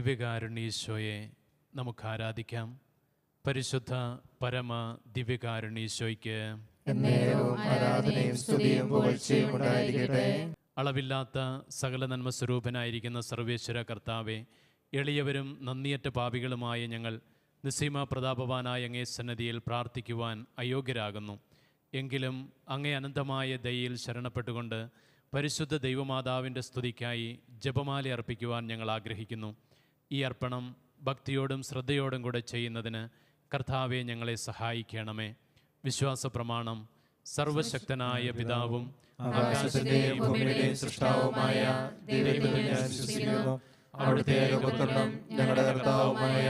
ദിവ്യകാരുണ്യീശോയെ നമുക്ക് ആരാധിക്കാം. പരിശുദ്ധ പരമ ദിവ്യകാരുണ്യീശോയ്ക്ക് അളവില്ലാത്ത സകല നന്മ സ്വരൂപനായിരിക്കുന്ന സർവേശ്വര കർത്താവെ, എളിയവരും നന്ദിയറ്റ പാപികളുമായ ഞങ്ങൾ നിസ്സീമ പ്രതാപവാനായ അങ്ങേ സന്നദ്ധിയിൽ പ്രാർത്ഥിക്കുവാൻ അയോഗ്യരാകുന്നു. എങ്കിലും അങ്ങേ അനന്തമായ ദയയിൽ ശരണപ്പെട്ടുകൊണ്ട് പരിശുദ്ധ ദൈവമാതാവിൻ്റെ സ്തുതിക്കായി ജപമാല അർപ്പിക്കുവാൻ ഞങ്ങൾ ആഗ്രഹിക്കുന്നു. ഈ അർപ്പണം ഭക്തിയോടും ശ്രദ്ധയോടും കൂടെ ചെയ്യുന്നതിന് കർത്താവെ ഞങ്ങളെ സഹായിക്കണമേ. വിശ്വാസ പ്രമാണം. സർവശക്തനായ പിതാവും ആകാശത്തിന്റെയും ഭൂമിയുടെയും സൃഷ്ടാവുമായ ദൈവത്തിൽ ഞാൻ വിശ്വസിക്കുന്നു. അവിടുത്തെ ഏകപുത്രനും ഞങ്ങളുടെ കർത്താവുമായ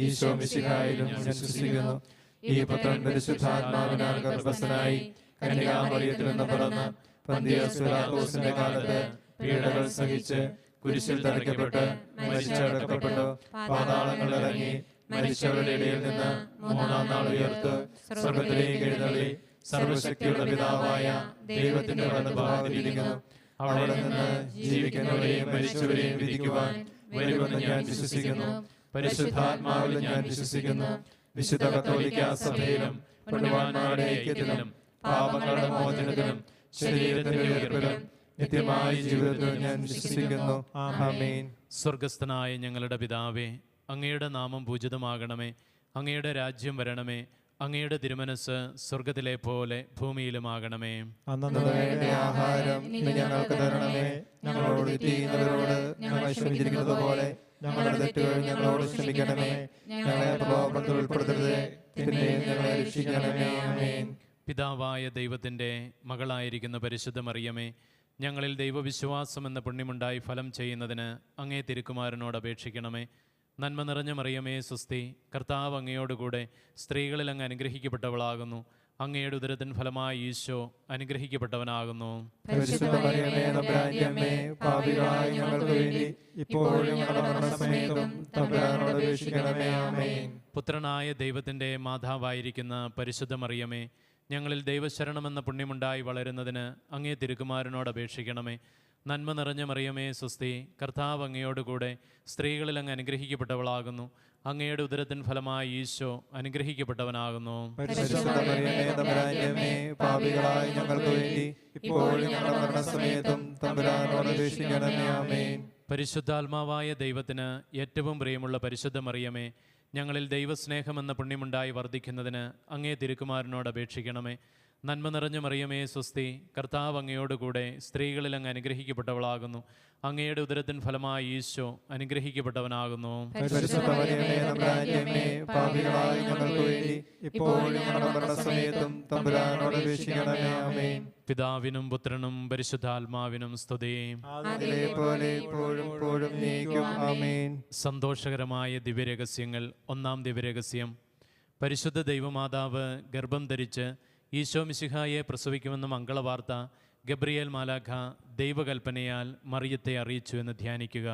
ഈശോ മിശിഹായിലും ഞാൻ വിശ്വസിക്കുന്നു. ഈ പുത്രൻ പരിശുദ്ധാത്മാവിനാൽ ഗർഭസ്ഥനായി കന്യകാമറിയത്തിൽ നിന്ന് പിറന്ന് പന്തിയോസ് പിലാത്തോസിന്റെ കാലത്ത് പീഡകൾ സഹിച്ച് കുരിശിൽ തറയ്ക്കപ്പെട്ട് മരിച്ചടക്കപ്പെട്ടു, പാതാളങ്ങളിൽ ഇറങ്ങി മരിച്ചവരുടെ ഇടയിൽ നിന്ന് മൂന്നാം നാൾ ഉയർത്ത് സ്വർഗ്ഗത്തിലേക്ക് എഴുന്നള്ളി സർവശക്തിയുള്ള പിതാവായ ദൈവത്തിന്റെ വലതുഭാഗത്തിരിക്കുന്നു. അവിടെ നിന്ന് ജീവിക്കുന്നവരെയും മരിച്ചവരെയും വിധിക്കുവാൻ വരുമെന്ന് ഞാൻ വിശ്വസിക്കുന്നു. പരിശുദ്ധാത്മാവിൽ ഞാൻ വിശ്വസിക്കുന്നു. വിശുദ്ധ കത്തോലിക്കാ സഭയിലും പുണ്യവാന്മാരുടെ ഐക്യത്തിലും പാപങ്ങളുടെ മോചനത്തിലും ശരീരത്തിന്റെ ഉയർപ്പിലും നിത്യമായ ജീവിതത്തിൽ ഞാൻ വിശ്വസിക്കുന്നു. ആമേൻ. സ്വർഗസ്ഥനായ ഞങ്ങളുടെ പിതാവേ, അങ്ങയുടെ നാമം പൂജിതമാകണമേ. അങ്ങയുടെ രാജ്യം വരണമേ. അങ്ങയുടെ തിരുമനസ് സ്വർഗത്തിലെ പോലെ ഭൂമിയിലുമാകണമേ. അന്നന്ന് വേണ്ട ആഹാരം ഇന്ന് ഞങ്ങൾക്ക് തരണമേ. ഞങ്ങളോട് ചെയ്യുന്നവരോട് ഞങ്ങൾ ക്ഷമിച്ചിരിക്കുന്നത് പോലെ ഞങ്ങളുടെ തെറ്റുകൾ ഞങ്ങളോട് ക്ഷമിക്കണമേ. ഞങ്ങളെ പ്രലോഭനത്തിൽ ഉൾപ്പെടുത്തരുതേ, പിന്നെയും ഞങ്ങളെ രക്ഷിക്കണമേ. ആമേൻ. പിതാവായ ദൈവത്തിൻ്റെ മകളായിരിക്കുന്ന പരിശുദ്ധ മറിയമേ, ഞങ്ങളിൽ ദൈവവിശ്വാസം എന്ന പുണ്യമുണ്ടായി ഫലം ചെയ്യുന്നതിന് അങ്ങേ തിരുക്കുമാരനോട് അപേക്ഷിക്കണമേ. നന്മ നിറഞ്ഞ മറിയമേ സ്വസ്തി, കർത്താവ് അങ്ങയോടുകൂടെ സ്ത്രീകളിൽ അങ്ങ് അനുഗ്രഹിക്കപ്പെട്ടവളാകുന്നു. അങ്ങയുടെ ഉദരത്തിൻ ഫലമായി ഈശോ അനുഗ്രഹിക്കപ്പെട്ടവനാകുന്നു. പുത്രനായ ദൈവത്തിൻ്റെ മാതാവായിരിക്കുന്ന പരിശുദ്ധ മറിയമേ, ഞങ്ങളിൽ ദൈവശരണമെന്ന പുണ്യമുണ്ടായി വളരുന്നതിന് അങ്ങേ തിരുക്കുമാരനോട് അപേക്ഷിക്കണമേ. നന്മ നിറഞ്ഞ മറിയമേ സ്വസ്തി, കർത്താവ് അങ്ങയോടുകൂടെ സ്ത്രീകളിൽ അങ്ങ് അനുഗ്രഹിക്കപ്പെട്ടവളാകുന്നു. അങ്ങയുടെ ഉദരത്തിൻ ഫലമായി ഈശോ അനുഗ്രഹിക്കപ്പെട്ടവനാകുന്നു. പരിശുദ്ധാത്മാവായ ദൈവത്തിന് ഏറ്റവും പ്രിയമുള്ള പരിശുദ്ധ മറിയമേ, ഞങ്ങളിൽ ദൈവസ്നേഹമെന്ന പുണ്യമുണ്ടായി വർദ്ധിക്കുന്നതിന് അങ്ങേ തിരുക്കുമാരനോട് അപേക്ഷിക്കണമേ. നന്മ നിറഞ്ഞ മറിയമേ സ്വസ്തി, കർത്താവ് അങ്ങയോടുകൂടെ സ്ത്രീകളിൽ അങ്ങ് അനുഗ്രഹിക്കപ്പെട്ടവളാകുന്നു. അങ്ങയുടെ ഉദരത്തിൻ ഫലമായി ഈശോ അനുഗ്രഹിക്കപ്പെട്ടവനാകുന്നു. പിതാവിനും പുത്രനും പരിശുദ്ധാത്മാവിനും സ്തുതി. സന്തോഷകരമായ ദിവ്യരഹസ്യങ്ങൾ. ഒന്നാം ദിവ്യരഹസ്യം, പരിശുദ്ധ ദൈവമാതാവ് ഗർഭം ധരിച്ച് ഈശോ മിശിഹായെ പ്രസവിക്കുമെന്ന മംഗളവാർത്ത ഗബ്രിയേൽ മാലാഖ ദൈവകൽപ്പനയാൽ മറിയത്തെ അറിയിച്ചു എന്ന് ധ്യാനിക്കുക.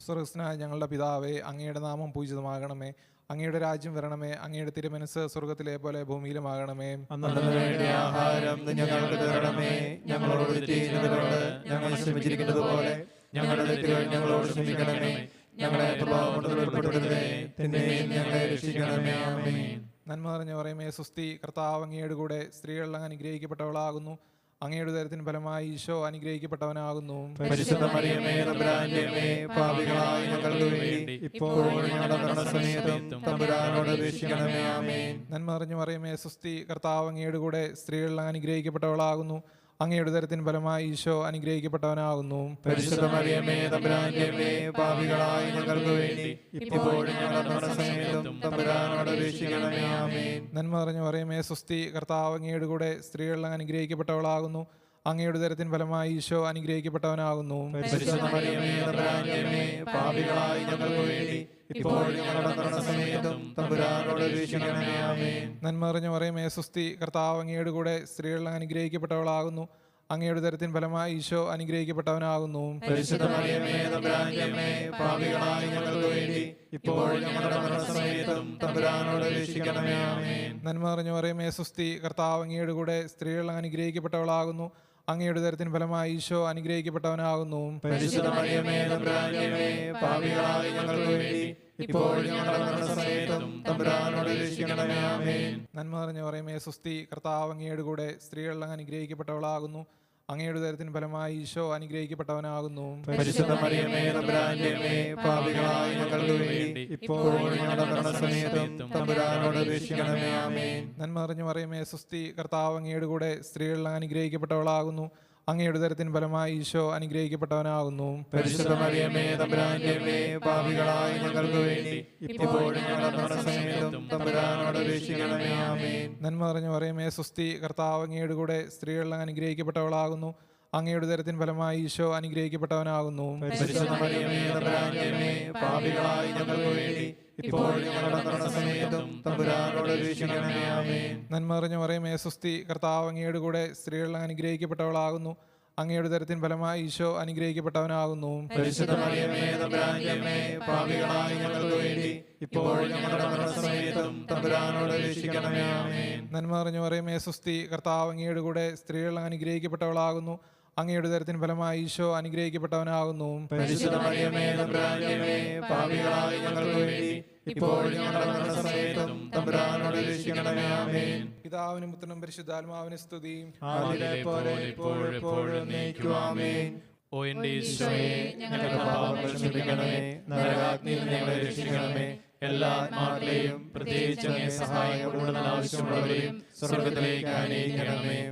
സ്വർഗ്ഗസ്ഥനായ ഞങ്ങളുടെ പിതാവേ, അങ്ങയുടെ നാമം പൂജിതമാകണമേ. അങ്ങയുടെ രാജ്യം വരണമേ. അങ്ങയുടെ തിരുമനസ് സ്വർഗ്ഗത്തിലെ പോലെ ഭൂമിയിലുമാകണമേ. അന്നന്ന് വേണ്ട ആഹാരം ഞങ്ങൾക്ക് തരണമേ. ഞങ്ങളോട് ചെയ്യുന്നവരോട് ഞങ്ങൾ ക്ഷമിച്ചിരിക്കുന്നത് പോലെ ഞങ്ങളുടെ തെറ്റുകൾ ഞങ്ങളോട് ക്ഷമിക്കണമേ. ഞങ്ങളെ പ്രലോഭനത്തിൽ ഉൾപ്പെടുത്തരുതേ, പിന്നെയും ഞങ്ങളെ രക്ഷിക്കണമേ. ആമേൻ. നന്മ നിറഞ്ഞ മറിയമേ സ്വസ്തി, കർത്താവ് അങ്ങയുടെ കൂടെ സ്ത്രീകളിൽ അങ്ങ് അനുഗ്രഹിക്കപ്പെട്ടവളാകുന്നു. അങ്ങയുടെ ഉദരത്തിൻ ഫലമായി ഈശോ അനുഗ്രഹിക്കപ്പെട്ടവനാകുന്നു. പരിശുദ്ധ മറിയമേ, തമ്പുരാന്റെ അമ്മേ, പാപികളായ ഞങ്ങൾക്ക് വേണ്ടി ഇപ്പോഴും ഞങ്ങളുടെ മരണസമയത്തും തമ്പുരാനോട് അപേക്ഷിക്കണമേ. ആമേൻ. നന്മ നിറഞ്ഞ മറിയമേ സ്വസ്തി, കർത്താവ് അങ്ങയുടെ കൂടെ സ്ത്രീകളിൽ അങ്ങ് അനുഗ്രഹിക്കപ്പെട്ടവളാകുന്നു. അങ്ങയുടെ ഉദരത്തിൻ ഫലമായി ഈശോ അനുഗ്രഹിക്കപ്പെട്ടവനാകുന്നു. പരിശുദ്ധ മറിയമേ, തമ്പുരാന്റെ അമ്മേ, പാപികളായ ഞങ്ങൾക്ക് വേണ്ടി ഇപ്പോഴും ഞങ്ങളുടെ മരണസമയത്തും തമ്പുരാനോട് അപേക്ഷിക്കണമേ. ആമേൻ. നന്മ നിറഞ്ഞ മറിയമേ സ്വസ്തി, കർത്താവ് അങ്ങയുടെ കൂടെ സ്ത്രീകളിൽ അങ്ങ് അനുഗ്രഹിക്കപ്പെട്ടവളാകുന്നു. അങ്ങയുടെ ഉദരത്തിൻ ഫലമായി ഈശോ അനുഗ്രഹിക്കപ്പെട്ടവനാകുന്നു. പരിശുദ്ധ മറിയമേ, തമ്പുരാന്റെ അമ്മേ, പാപികളായ ഞങ്ങൾക്ക് വേണ്ടി ഇപ്പോഴും ഞങ്ങളുടെ മരണസമയത്തും തമ്പുരാനോട് അപേക്ഷിക്കണമേ. ആമേൻ. നന്മ നിറഞ്ഞ മറിയമേ സ്വസ്തി, കർത്താവ് അങ്ങയുടെ കൂടെ സ്ത്രീകളിൽ അങ്ങ് അനുഗ്രഹിക്കപ്പെട്ടവളാകുന്നു. അങ്ങയുടെ ഉദരത്തിൻ ഫലമായി ഈശോ അനുഗ്രഹിക്കപ്പെട്ടവനാകുന്നു. പരിശുദ്ധ മറിയമേ, തമ്പുരാന്റെ അമ്മേ, പാപികളായ ഞങ്ങൾക്ക് വേണ്ടി ഇപ്പോഴും ഞങ്ങളുടെ മരണസമയത്തും തമ്പുരാനോട് അപേക്ഷിക്കണമേ. ആമേൻ. നന്മ നിറഞ്ഞ മറിയമേ സ്വസ്തി, കർത്താവ് അങ്ങയുടെ കൂടെ സ്ത്രീകളിൽ അങ്ങ് അനുഗ്രഹിക്കപ്പെട്ടവളാകുന്നു. അങ്ങയുടെ ഉദരത്തിൻ ഫലമായി ഈശോ അനുഗ്രഹിക്കപ്പെട്ടവനാകുന്നു. പരിശുദ്ധ മറിയമേ തമ്പുരാന്റെ അമ്മേ, പാപികളായ ഞങ്ങൾക്ക് വേണ്ടി ഇപ്പോഴും ഞങ്ങളുടെ മരണസമയത്തും തമ്പുരാനോട് അപേക്ഷിക്കണമേ. ആമേൻ. നന്മ നിറഞ്ഞ മറിയമേ സുസ്തി, കർത്താവ് അങ്ങയുടെ കൂടെ സ്ത്രീകളിൽ അങ്ങ് അനുഗ്രഹിക്കപ്പെട്ടവളാകുന്നു. അങ്ങയുടെ ഉദരത്തിൻ ഫലമായി ഈശോ അനുഗ്രഹിക്കപ്പെട്ടവനാകുന്നു. പരിശുദ്ധ മറിയമേ തമ്പുരാന്റെ അമ്മേ, പാപികളായ ഞങ്ങൾക്ക് വേണ്ടി ഇപ്പോഴും ഞങ്ങളുടെ മരണസമയത്തും തമ്പുരാനോട് അപേക്ഷിക്കണമേ. ആമേൻ. നന്മ നിറഞ്ഞ മറിയമേ സുസ്തി, കർത്താവ് അങ്ങയുടെ കൂടെ സ്ത്രീകളിൽ അങ്ങ് അനുഗ്രഹിക്കപ്പെട്ടവളാകുന്നു. അങ്ങയുടെ ഉദരത്തിൻ ഫലമായി ഈശോ അനുഗ്രഹിക്കപ്പെട്ടവനാകുന്നു. പരിശുദ്ധ മറിയമേ തമ്പുരാന്റെ അമ്മേ, പാപികളായ ഞങ്ങൾക്ക് വേണ്ടി ഇപ്പോഴും ഞങ്ങളുടെ മരണസമയത്തും തമ്പുരാനോട് അപേക്ഷിക്കണമേ. ആമേൻ. നന്മ നിറഞ്ഞ മറിയമേ സുസ്തി, കർത്താവ് അങ്ങയുടെ കൂടെ സ്ത്രീകളിൽ അങ്ങ് അനുഗ്രഹിക്കപ്പെട്ടവളാകുന്നു. അങ്ങയുടെ ഉദരത്തിൻ ഫലമായി ഈശോ അനുഗ്രഹിക്കപ്പെട്ടവനാകുന്നു. പരിശുദ്ധ മറിയമേ തമ്പുരാന്റെ അമ്മേ, പാപികളായ ഞങ്ങൾക്ക് വേണ്ടി ഇപ്പോഴും ഞങ്ങളുടെ മരണസമയത്തും തമ്പുരാനോട് അപേക്ഷിക്കണമേ. ആമേൻ. നന്മ നിറഞ്ഞ മറിയമേ സുസ്തി, കർത്താവ് അങ്ങയുടെ കൂടെ സ്ത്രീകളിൽ അങ്ങ് അനുഗ്രഹിക്കപ്പെട്ടവളാകുന്നു. അങ്ങയുടെ ഉദരത്തിൻ ഫലമായി ഈശോ അനുഗ്രഹിക്കപ്പെട്ടവനാകുന്നു. പരിശുദ്ധ മറിയമേ തമ്പുരാന്റെ അമ്മേ, പാപികളായ ഞങ്ങൾക്ക് വേണ്ടി ഇപ്പോഴും ഞങ്ങളുടെ മരണസമയത്തും തമ്പുരാനോട് അപേക്ഷിക്കണമേ. ആമേൻ. നന്മ നിറഞ്ഞ മറിയമേ സുസ്തി, കർത്താവ് അങ്ങയുടെ കൂടെ സ്ത്രീകളിൽ അങ്ങ് അനുഗ്രഹിക്കപ്പെട്ടവളാകുന്നു. അങ്ങയുടെ ഉദരത്തിൻ ഫലമായി ഈശോ അനുഗ്രഹിക്കപ്പെട്ടവനാകുന്നു. പരിശുദ്ധ മറിയമേ തമ്പുരാന്റെ അമ്മേ, പാപികളായ ഞങ്ങൾക്ക് വേണ്ടി ഇപ്പോഴും ഞങ്ങളുടെ മരണസമയത്തും തമ്പുരാനോട് അപേക്ഷിക്കണമേ. ആമേൻ. പിതാവിനും പുത്രനും പരിശുദ്ധാത്മാവിനും സ്തുതി. ആദിയിലെ പോലെ ഇപ്പോഴും എപ്പോഴും എന്നേക്കും. ആമേൻ. ഓ എൻ്റെ ഈശോയെ, ഞങ്ങളുടെ പാപങ്ങൾ ക്ഷമിക്കണമേ, നരകാഗ്നിയിൽ നിന്ന് ഞങ്ങളെ രക്ഷിക്കണമേ, എല്ലാ ആത്മാക്കളെയും പ്രത്യേകിച്ച് അങ്ങേ സഹായം കൂടുതൽ ആവശ്യമുള്ളവരെയും സ്വർഗത്തിലേക്ക് ആനയിക്കണമേ.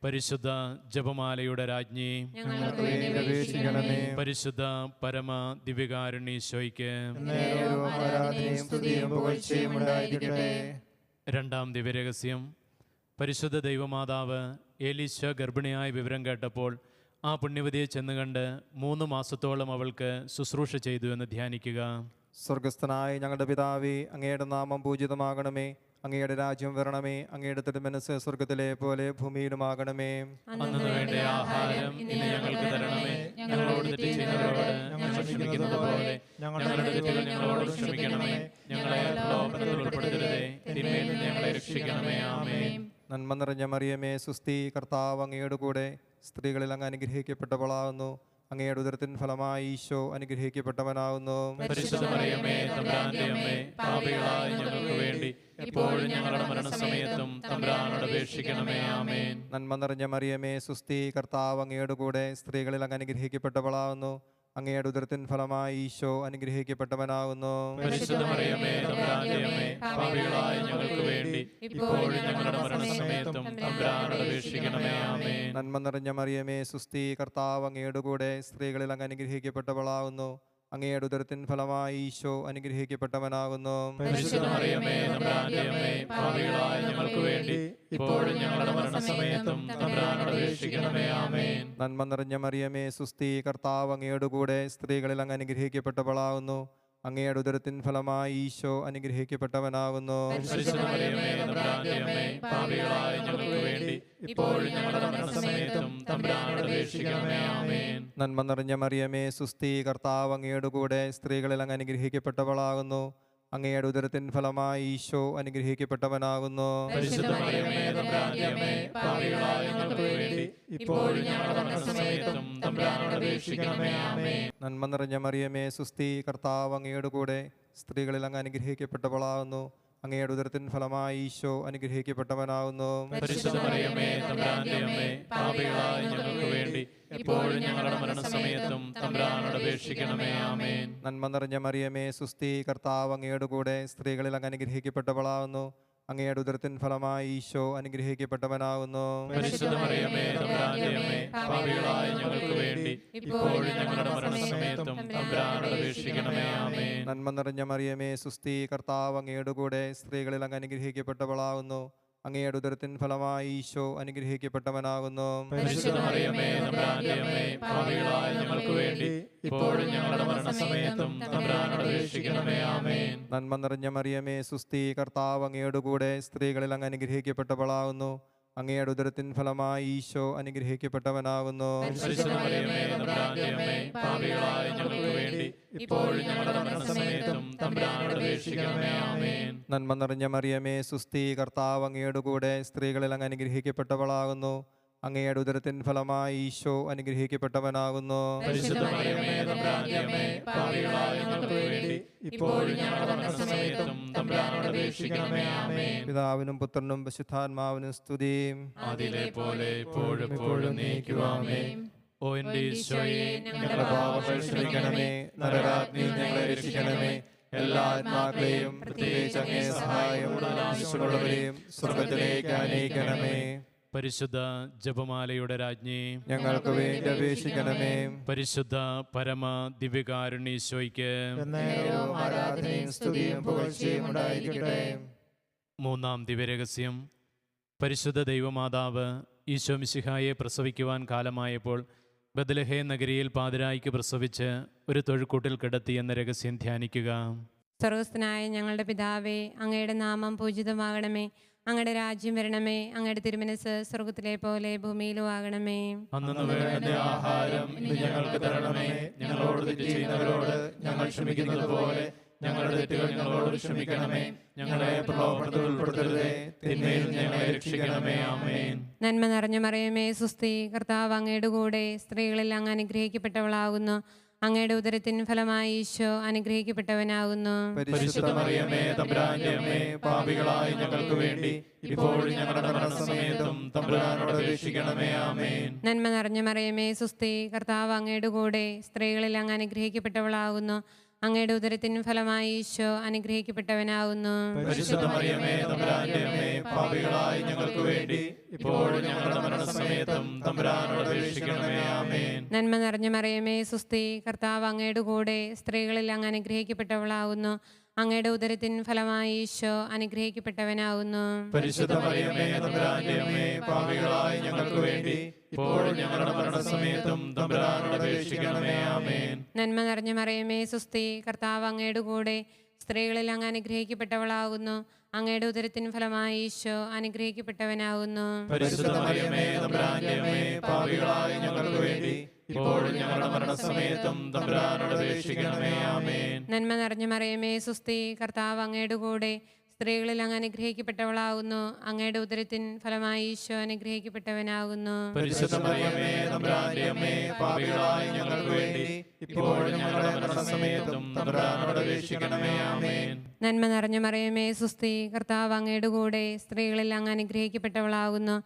പരിശുദ്ധ ജപമാലയുടെ രാജ്ഞി, ഞങ്ങൾക്ക് വേണ്ടി അപേക്ഷിക്കണമേ. പരിശുദ്ധ പരമ ദിവ്യകാരുണ്യീശോയ്ക്ക് നേരവും ആരാധനയും സ്തുതിയും പുകഴ്ചയും ഉണ്ടായിരിക്കട്ടെ. രണ്ടാം ദിവ്യരഹസ്യം. പരിശുദ്ധ ദൈവമാതാവ് ഏലീശ ഗർഭിണിയായ വിവരം കേട്ടപ്പോൾ ആ പുണ്യവതിയെ ചെന്ന് കണ്ട് 3 മാസത്തോളം അവൾക്ക് ശുശ്രൂഷ ചെയ്തു എന്ന് ധ്യാനിക്കുക. സ്വർഗസ്ഥനായ ഞങ്ങളുടെ പിതാവേ, അങ്ങയുടെ നാമം പൂജിതമാകണമേ. അങ്ങയുടെ രാജ്യം വരണമേ. അങ്ങയുടെ തിരുമനസ്സ് സ്വർഗത്തിലെ പോലെ ഭൂമിയിലുമാകണമേ. അന്നു വേണ്ട ആഹാരം ഇന്ന് ഞങ്ങൾക്ക് തരണമേ. ഞങ്ങളോട് തെറ്റ് ചെയ്യുന്നവരോട് ഞങ്ങൾ ക്ഷമിക്കുന്നത് പോലെ ഞങ്ങളുടെ തെറ്റുകൾ ഞങ്ങളോട് ക്ഷമിക്കണമേ. ഞങ്ങളെ പ്രലോഭനത്തിൽ ഉൾപ്പെടുത്തരുതേ, തിന്മയിൽ നിന്ന് ഞങ്ങളെ രക്ഷിക്കണമേ. ആമേൻ. നന്മ നിറഞ്ഞ മറിയമേ സുസ്തി, കർത്താവ് അങ്ങയുടെ കൂടെ സ്ത്രീകളിൽ അങ്ങ് അനുഗ്രഹിക്കപ്പെട്ടവളാകുന്നു. അങ്ങയുടെ ഉദരത്തിൻ ഫലമായി ഈശോ അനുഗ്രഹിക്കപ്പെട്ടവനാകുന്നു. പരിശുദ്ധ മറിയമേ തമ്പുരാന്റെ അമ്മേ, പാപികളായ ഞങ്ങൾക്ക് വേണ്ടി ഇപ്പോഴും ഞങ്ങളുടെ മരണസമയത്തും തമ്പുരാനോട് അപേക്ഷിക്കണമേ. ആമേൻ. നന്മ നിറഞ്ഞ മറിയമേ സുസ്തി, കർത്താവ് അങ്ങയുടെ കൂടെ സ്ത്രീകളിൽ അങ്ങ് അനുഗ്രഹിക്കപ്പെട്ടവളാകുന്നു. അങ്ങയുടെ ഉദരത്തിൻ ഫലമായി ഈശോ അനുഗ്രഹിക്കപ്പെട്ടവനാകുന്നു. പരിശുദ്ധ മറിയമേ തമ്പുരാന്റെ അമ്മേ, പാപികളായ ഞങ്ങൾക്ക് വേണ്ടി ഇപ്പോഴും ഞങ്ങളുടെ മരണസമയത്തും തമ്പുരാനോട് അപേക്ഷിക്കണമേ. ആമേൻ. നന്മ നിറഞ്ഞ മറിയമേ സുസ്തി, കർത്താവ് അങ്ങയുടെ കൂടെ സ്ത്രീകളിൽ അങ്ങ് അനുഗ്രഹിക്കപ്പെട്ടവളാകുന്നു. അങ്ങയുടെ ഉദരത്തിൻ ഫലമായി ഈശോ അനുഗ്രഹിക്കപ്പെട്ടവനാകുന്നു. പരിശുദ്ധ മറിയമേ തമ്പുരാന്റെ അമ്മേ, പാപികളായ ഞങ്ങൾക്ക് വേണ്ടി ഇപ്പോഴും ഞങ്ങളുടെ മരണസമയത്തും തമ്പുരാനോട് അപേക്ഷിക്കണമേ. ആമേൻ. നന്മ നിറഞ്ഞ മറിയമേ സുസ്തി, കർത്താവ് അങ്ങയുടെ കൂടെ സ്ത്രീകളിൽ അങ്ങ് അനുഗ്രഹിക്കപ്പെട്ടവളാകുന്നു. അങ്ങയുടെ ഉദരത്തിൻ ഫലമായി ഈശോ അനുഗ്രഹിക്കപ്പെട്ടവനാകുന്നു. പരിശുദ്ധ മറിയമേ തമ്പുരാന്റെ അമ്മേ, പാപികളായ ഞങ്ങൾക്ക് വേണ്ടി ഇപ്പോഴും ഞങ്ങളുടെ മരണസമയത്തും തമ്പുരാനോട് അപേക്ഷിക്കണമേ. ആമേൻ. നന്മ നിറഞ്ഞ മറിയമേ സുസ്തി, കർത്താവ് അങ്ങയുടെ കൂടെ സ്ത്രീകളിൽ അങ്ങ് അനുഗ്രഹിക്കപ്പെട്ടവളാകുന്നു. അങ്ങയുടെ ഉദരത്തിൻ ഫലമായി ഈശോ അനുഗ്രഹിക്കപ്പെട്ടവനാകുന്നു. പരിശുദ്ധ മറിയമേ തമ്പുരാന്റെ അമ്മേ, പാപികളായ ഞങ്ങൾക്ക് വേണ്ടി ഇപ്പോഴും ഞങ്ങളുടെ മരണസമയത്തും തമ്പുരാനോട് അപേക്ഷിക്കണമേ. ആമേൻ. നന്മ നിറഞ്ഞ മറിയമേ സുസ്തി, കർത്താവ് അങ്ങയുടെ കൂടെ സ്ത്രീകളിൽ അങ്ങ് അനുഗ്രഹിക്കപ്പെട്ടവളാകുന്നു. അങ്ങയുടെ ഉദരത്തിൻ ഫലമായി ഈശോ അനുഗ്രഹിക്കപ്പെട്ടവനാകുന്നു. പരിശുദ്ധ മറിയമേ തമ്പുരാന്റെ അമ്മേ, പാപികളായ ഞങ്ങൾക്ക് വേണ്ടി ഇപ്പോഴും ഞങ്ങളുടെ മരണസമയത്തും തമ്പുരാനോട് അപേക്ഷിക്കണമേ. ആമേൻ. നന്മ നിറഞ്ഞ മറിയമേ സുസ്തി, കർത്താവ് അങ്ങയുടെ കൂടെ സ്ത്രീകളിൽ അങ്ങ് അനുഗ്രഹിക്കപ്പെട്ടവളാകുന്നു. അങ്ങയുടെ ഉദരത്തിൻ ഫലമായി ഈശോ അനുഗ്രഹിക്കപ്പെട്ടവനാകുന്നു. പരിശുദ്ധ മറിയമേ തമ്പുരാന്റെ അമ്മേ, പാപികളായ ഞങ്ങൾക്ക് വേണ്ടി ഇപ്പോഴും ഞങ്ങളുടെ മരണസമയത്തും തമ്പുരാനോട് അപേക്ഷിക്കണമേ. ആമേൻ. നന്മ നിറഞ്ഞ മറിയമേ സുസ്തി, കർത്താവ് അങ്ങയുടെ കൂടെ സ്ത്രീകളിൽ അങ്ങ് അനുഗ്രഹിക്കപ്പെട്ടവളാകുന്നു. അങ്ങയുടെ ഉദരത്തിൻ ഫലമായി ഈശോ അനുഗ്രഹിക്കപ്പെട്ടവനാകുന്നു. പരിശുദ്ധ മറിയമേ തമ്പുരാന്റെ അമ്മേ, പാപികളായ ഞങ്ങൾക്ക് വേണ്ടി ഇപ്പോഴും ഞങ്ങളുടെ മരണസമയത്തും തമ്പുരാനോട് അപേക്ഷിക്കണമേ. ആമേൻ. നന്മ നിറഞ്ഞ മറിയമേ സുസ്തി, കർത്താവ് അങ്ങയുടെ കൂടെ സ്ത്രീകളിൽ അങ്ങ് അനുഗ്രഹിക്കപ്പെട്ടവളാകുന്നു. അങ്ങയുടെ ഉദരത്തിൻ ഫലമായി ഈശോ അനുഗ്രഹിക്കപ്പെട്ടവനാകുന്നു. പരിശുദ്ധ മറിയമേ തമ്പുരാന്റെ അമ്മേ, പാപികളായ ഞങ്ങൾക്ക് വേണ്ടി ഇപ്പോഴും ഞങ്ങളുടെ മരണസമയത്തും തമ്പുരാനോട് അപേക്ഷിക്കണമേ. ആമേൻ. നന്മ നിറഞ്ഞ മറിയമേ സുസ്തി, കർത്താവ് അങ്ങയുടെ കൂടെ സ്ത്രീകളിൽ അങ്ങ് അനുഗ്രഹിക്കപ്പെട്ടവളാകുന്നു. അങ്ങയുടെ ഉദരത്തിൻ ഫലമായി ഈശോ അനുഗ്രഹിക്കപ്പെട്ടവനാകുന്നു. പരിശുദ്ധ മറിയമേ തമ്പുരാന്റെ അമ്മേ, പാപികളായ ഞങ്ങൾക്ക് വേണ്ടി ഇപ്പോഴും ഞങ്ങളുടെ മരണസമയത്തും തമ്പുരാനോട് അപേക്ഷിക്കണമേ. ആമേൻ. പിതാവിനും പുത്രനും പരിശുദ്ധാത്മാവിനും സ്തുതി. അതിലെ പോലെ ഇപ്പോഴും എപ്പോഴും എന്നേക്കും. ആമേൻ. ഓ എൻ്റെ ഈശോയെ, ഞങ്ങളുടെ പാപങ്ങൾ ക്ഷമിക്കണമേ, നരകാഗ്നിയിൽ ഞങ്ങളെ രക്ഷിക്കണമേ. എല്ലാ ആത്മാക്കളെയും പ്രത്യേകിച്ച് അങ്ങേ സഹായം ആവശ്യമുള്ളവരെയും സ്വർഗത്തിലേക്ക് ആനയിക്കണമേ. പരിശുദ്ധ ജപമാലയുടെ രാജ്ഞി, ഞങ്ങൾക്ക് വേണ്ടി അപേക്ഷിക്കണമേ. പരിശുദ്ധ പരമ ദിവ്യകാരുണ്യീശോയ്ക്ക് എന്നേരവും ആരാധനയും സ്തുതിയും പുകഴ്ചയും ഉണ്ടായിരിക്കട്ടെ. മൂന്നാം ദിവ്യരഹസ്യം. പരിശുദ്ധ ദൈവമാതാവ് ഈശോ മിശിഹായെ പ്രസവിക്കുവാൻ കാലമായപ്പോൾ ബത്ലഹേം നഗരിയിൽ പാതിരായ്ക്ക് പ്രസവിച്ച് ഒരു തൊഴുക്കൂട്ടിൽ കിടത്തി എന്ന രഹസ്യം ധ്യാനിക്കുക. സ്വർഗസ്ഥനായ ഞങ്ങളുടെ പിതാവേ, അങ്ങയുടെ നാമം പൂജിതമാകണമേ. അങ്ങയുടെ രാജ്യം വരണമേ. അങ്ങയുടെ തിരുമനസ് സ്വർഗത്തിലെ പോലെ ഭൂമിയിലും ആകണമേ. അന്നു വേണ്ട ആഹാരം ഇന്ന് ഞങ്ങൾക്ക് തരണമേ. ഞങ്ങളോട് തെറ്റ് ചെയ്യുന്നവരോട് ഞങ്ങൾ ക്ഷമിക്കുന്നത് പോലെ ഞങ്ങളുടെ തെറ്റുകൾ ഞങ്ങളോട് ക്ഷമിക്കണമേ. ഞങ്ങളെ പ്രലോഭനത്തിൽ ഉൾപ്പെടുത്തരുതേ, തിന്മയിൽ ഞങ്ങളെ രക്ഷിക്കണമേ. ആമേൻ. നന്മ നിറഞ്ഞ മറിയമേ, സുസ്തി, കർത്താവ് അങ്ങയുടെ കൂടെ സ്ത്രീകളിൽ അങ്ങ് അനുഗ്രഹിക്കപ്പെട്ടവളാകുന്നു. അങ്ങയുടെ ഉദരത്തിൻ ഫലമായി ഈശോ അനുഗ്രഹിക്കപ്പെട്ടവനാകുന്നു. പരിശുദ്ധ മറിയമേ തമ്പുരാന്റെ അമ്മേ, പാപികളായ ഞങ്ങൾക്ക് വേണ്ടി ഇപ്പോഴും ഞങ്ങളുടെ മരണസമയത്തും തമ്പുരാനോട് അപേക്ഷിക്കണമേ. ആമേൻ. നന്മ നിറഞ്ഞ മറിയമേ, സുസ്തി, കർത്താവ് അങ്ങയുടെ കൂടെ സ്ത്രീകളിൽ അങ്ങ് അനുഗ്രഹിക്കപ്പെട്ടവളാകുന്നു. അങ്ങയുടെ ഉദരത്തിൻ ഫലമായി ഈശോ അനുഗ്രഹിക്കപ്പെട്ടവനാകുന്നു. പരിശുദ്ധ മറിയമേ തമ്പുരാന്റെ അമ്മേ, പാപികളായ ഞങ്ങൾക്ക് വേണ്ടി ഇപ്പോഴും ഞങ്ങളുടെ മരണസമയത്തും തമ്പുരാനോട് അപേക്ഷിക്കണമേ. ആമേൻ. നന്മ നിറഞ്ഞ മറിയമേ, സുസ്തി, കർത്താവ് അങ്ങയുടെ കൂടെ സ്ത്രീകളിൽ അങ്ങ് അനുഗ്രഹിക്കപ്പെട്ടവളാകുന്നു. അങ്ങയുടെ ഉദരത്തിൻ ഫലമായി ഈശോ അനുഗ്രഹിക്കപ്പെട്ടവനാകുന്നു. പരിശുദ്ധ മറിയമേ തമ്പുരാന്റെ അമ്മേ, പാപികളായ ഞങ്ങൾക്ക് വേണ്ടി ഇപ്പോഴും ഞങ്ങളുടെ മരണസമയത്തും തമ്പുരാനോട് അപേക്ഷിക്കണമേ. ആമേൻ. നന്മ നിറഞ്ഞ മറിയമേ, സുസ്തി, കർത്താവ് അങ്ങയുടെ കൂടെ സ്ത്രീകളിൽ അങ്ങ് അനുഗ്രഹിക്കപ്പെട്ടവളാകുന്നു. അങ്ങയുടെ ഉദരത്തിൻ ഫലമായി ഈശോ അനുഗ്രഹിക്കപ്പെട്ടവനാകുന്നു. പരിശുദ്ധ മറിയമേ തമ്പുരാന്റെ അമ്മേ, പാപികളായ ഞങ്ങൾക്ക് വേണ്ടി ഇപ്പോഴും ഞങ്ങളുടെ മരണസമയത്തും തമ്പുരാനോട് അപേക്ഷിക്കണമേ. ആമേൻ. നന്മ നിറഞ്ഞ മറിയമേ, സുസ്തി, കർത്താവ് അങ്ങയുടെ കൂടെ സ്ത്രീകളിൽ അങ്ങ് അനുഗ്രഹിക്കപ്പെട്ടവളാകുന്നു. അങ്ങയുടെ ഉദരത്തിൻ ഫലമായി ഈശോ അനുഗ്രഹിക്കപ്പെട്ടവനാകുന്നു. പരിശുദ്ധ മറിയമേ തമ്പുരാന്റെ അമ്മേ, പാപികളായ ഞങ്ങൾക്ക് വേണ്ടി ഇപ്പോഴും ഞങ്ങളുടെ മരണസമയത്തും തമ്പുരാനോട് അപേക്ഷിക്കണമേ. ആമേൻ. നന്മ നിറഞ്ഞ മറിയമേ, സുസ്തി, കർത്താവ് അങ്ങയുടെ കൂടെ സ്ത്രീകളിൽ അങ്ങ് അനുഗ്രഹിക്കപ്പെട്ടവളാകുന്നു.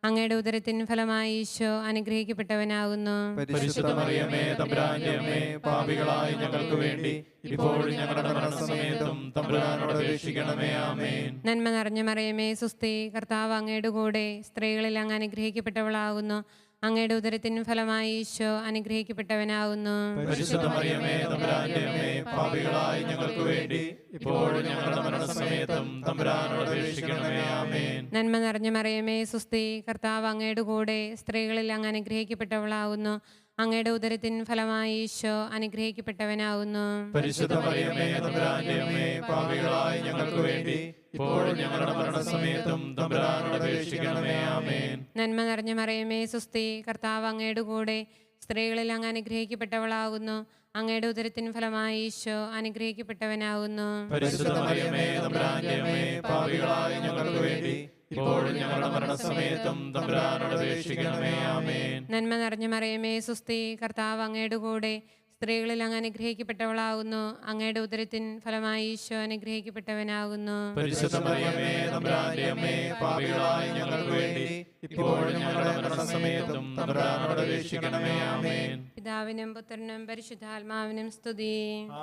അങ്ങയുടെ ഉദരത്തിൻ ഫലമായി ഈശോ അനുഗ്രഹിക്കപ്പെട്ടവനാകുന്നു. പരിശുദ്ധ മറിയമേ തമ്പുരാന്റെ അമ്മേ, പാപികളായ ഞങ്ങൾക്ക് വേണ്ടി ഇപ്പോഴും ഞങ്ങളുടെ മരണസമയത്തും തമ്പുരാനോട് അപേക്ഷിക്കണമേ. ആമേൻ. നന്മ നിറഞ്ഞ മറിയമേ, സുസ്തി, കർത്താവ് അങ്ങയുടെ കൂടെ സ്ത്രീകളിൽ അങ്ങ് അനുഗ്രഹിക്കപ്പെട്ടവളാകുന്നു. അങ്ങയുടെ ഉദരത്തിൻ ഫലമായി ഈശോ അനുഗ്രഹിക്കപ്പെട്ടവനാകുന്നു. പരിശുദ്ധ മറിയമേ തമ്പുരാന്റെ അമ്മേ, പാപികളായ ഞങ്ങൾക്ക് വേണ്ടി ഇപ്പോഴും ഞങ്ങളുടെ മരണസമയത്തും തമ്പുരാനോട് അപേക്ഷിക്കണമേ. ആമേൻ. നന്മ നിറഞ്ഞ മറിയമേ, സുസ്തി, കർത്താവ് അങ്ങയുടെ കൂടെ സ്ത്രീകളിൽ അങ്ങ് അനുഗ്രഹിക്കപ്പെട്ടവളാകുന്നു. അങ്ങയുടെ ഉദരത്തിൻ ഫലമായി ഈശോ അനുഗ്രഹിക്കപ്പെട്ടവനാകുന്നു. പരിശുദ്ധ മറിയമേ തമ്പുരാന്റെ അമ്മേ, പാപികളായ ഞങ്ങൾക്ക് വേണ്ടി ഇപ്പോഴും ഞങ്ങളുടെ മരണസമയത്തും തമ്പുരാനോട് അപേക്ഷിക്കണമേ. ആമേൻ. നന്മ നിറഞ്ഞ മറിയമേ, സുസ്തി, കർത്താവ് അങ്ങയുടെ കൂടെ സ്ത്രീകളിൽ അങ്ങ് അനുഗ്രഹിക്കപ്പെട്ടവളാകുന്നു. അങ്ങയുടെ ഉദരത്തിൻ ഫലമായി ഈശോ അനുഗ്രഹിക്കപ്പെട്ടവനാകുന്നു. പരിശുദ്ധ മറിയമേ തമ്പുരാന്റെ അമ്മേ, പാപികളായ ഞങ്ങൾക്ക് വേണ്ടി ഇപ്പോഴും ഞങ്ങളുടെ മരണസമയത്തും തമ്പുരാനോട് അപേക്ഷിക്കണമേ. ആമേൻ. നന്മ നിറഞ്ഞ മറിയമേ, സുസ്തി, കർത്താവ് അങ്ങയുടെ കൂടെ സ്ത്രീകളിൽ അങ്ങ് അനുഗ്രഹിക്കപ്പെട്ടവളാകുന്നു. അങ്ങയുടെ ഉദരത്തിൻ ഫലമായി ഈശോ അനുഗ്രഹിക്കപ്പെട്ടവനാകുന്നു. പരിശുദ്ധ മറിയമേ തമ്പുരാന്റെ അമ്മേ, പാപികളായ ഞങ്ങൾക്ക് വേണ്ടി ഇപ്പോഴും ഞങ്ങളുടെ മരണസമയത്തും തമ്പുരാനോട് അപേക്ഷിക്കണമേ. ആമേൻ. പിതാവിനും പുത്രനും പരിശുദ്ധാത്മാവിനും സ്തുതി.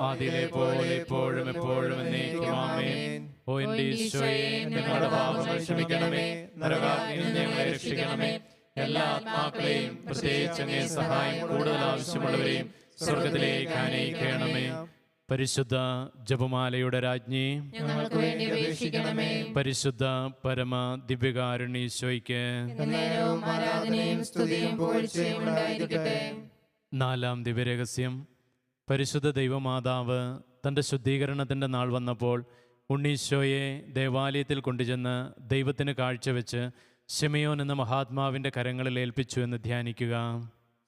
ആദിയിലെ പോലെ ഇപ്പോഴും എപ്പോഴും എന്നേക്കും. ആമേൻ. ഓ എൻ്റെ ഈശോയെ, ഞങ്ങളുടെ പാപങ്ങൾ ക്ഷമിക്കണമേ. നരകാഗ്നിയിൽ ഞങ്ങളെ രക്ഷിക്കണമേ. എല്ലാ ആത്മാക്കളെയും പ്രത്യേകിച്ച് അങ്ങേ സഹായം കൂടുതൽ ആവശ്യമുള്ളവരെയും സ്വർഗത്തിലേക്ക് ആനയിക്കണമേ. പരിശുദ്ധ ജപമാലയുടെ രാജ്ഞി, ഞങ്ങൾക്ക് വേണ്ടി അപേക്ഷിക്കണമേ. പരിശുദ്ധ പരമ ദിവ്യകാരുണ്യീശോയ്ക്ക് എന്നേരവും ആരാധനയും സ്തുതിയും പുകഴ്ചയും ഉണ്ടായിരിക്കട്ടെ. നാലാം ദിവ്യരഹസ്യം. പരിശുദ്ധ ദൈവമാതാവ് തൻ്റെ ശുദ്ധീകരണത്തിൻ്റെ നാൾ വന്നപ്പോൾ ഉണ്ണീശോയെ ദേവാലയത്തിൽ കൊണ്ടുചെന്ന് ദൈവത്തിന് കാഴ്ചവെച്ച് ശിമയോൻ എന്ന മഹാത്മാവിൻ്റെ കരങ്ങളിൽ ഏൽപ്പിച്ചു എന്ന് ധ്യാനിക്കുക.